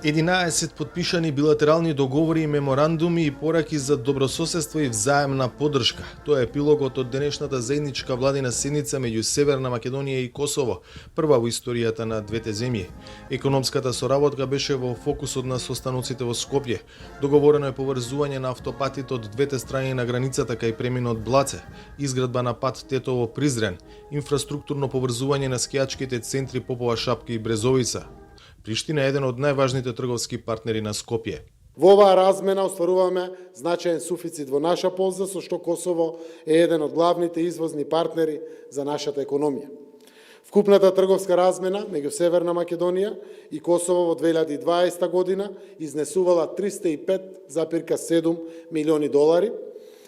11 подпишани билатерални договори и меморандуми и пораки за добрососедство и взаемна поддршка. Тоа е епилогот од денешната заедничка владина седница меѓу Северна Македонија и Косово, прва во историјата на двете земји. Економската соработка беше во фокусот на состаноците во Скопје. Договорено е поврзување на автопатите од двете страни на границата кај преминот Блаце, изградба на пат Тетово-Призрен, инфраструктурно поврзување на скијачките центри Попова Шапка и Брезовица. Приштина е еден од најважните трговски партнери на Скопје. Во оваа размена остваруваме значаен суфицит во наша полза, со што Косово е еден од главните извозни партнери за нашата економија. Вкупната трговска размена меѓу Северна Македонија и Косово во 2020 година изнесувала 305,7 милиони долари,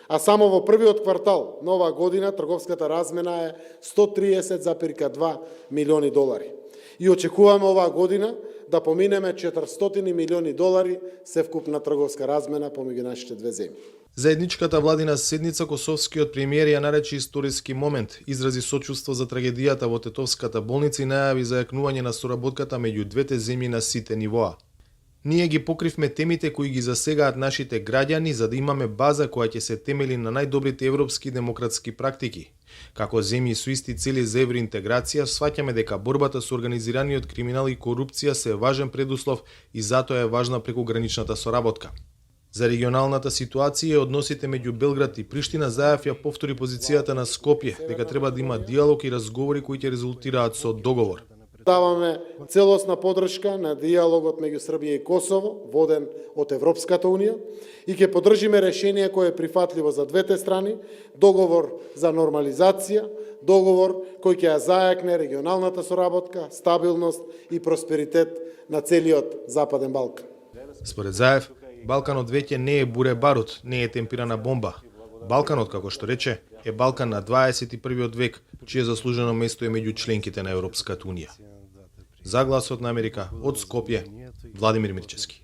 а само во првиот квартал на оваа година трговската размена е 130,2 милиони долари. И очекуваме оваа година да поминеме 400 милиони долари севкупна трговска размена помеѓу нашите две земји. Заедничката владина седница косовскиот премиер ја нарече историски момент, изрази сочувство за трагедијата во Тетовската болница и најави за јакнување на соработката меѓу двете земји на сите нивоа. Ние ги покривме темите кои ги засегаат нашите граѓани за да имаме база која ќе се темели на најдобрите европски демократски практики. Како земји со исти цели за евроинтеграција, сваќаме дека борбата со организираниот криминал и корупција се важен предуслов и затоа е важна прекуграничната соработка. За регионалната ситуација и односите меѓу Белград и Приштина, Заев ја повтори позицијата на Скопје дека треба да има диалог и разговори кои ќе резултираат со договор. Даваме целосна поддршка на диалогот меѓу Србија и Косово, воден од Европската Унија, и ќе поддржиме решение кое е прифатливо за двете страни, договор за нормализација, договор кој ќе ја зајакне регионалната соработка, стабилност и просперитет на целиот Западен Балкан. Според Заев, Балканот веќе не е буре барут, не е темпирана бомба. Балканот, како што рече, е Балкан на 21. век, чие заслужено место е меѓу членките на Европската Унија. За Гласот на Америка, од Скопје, Владимир Мирчевски.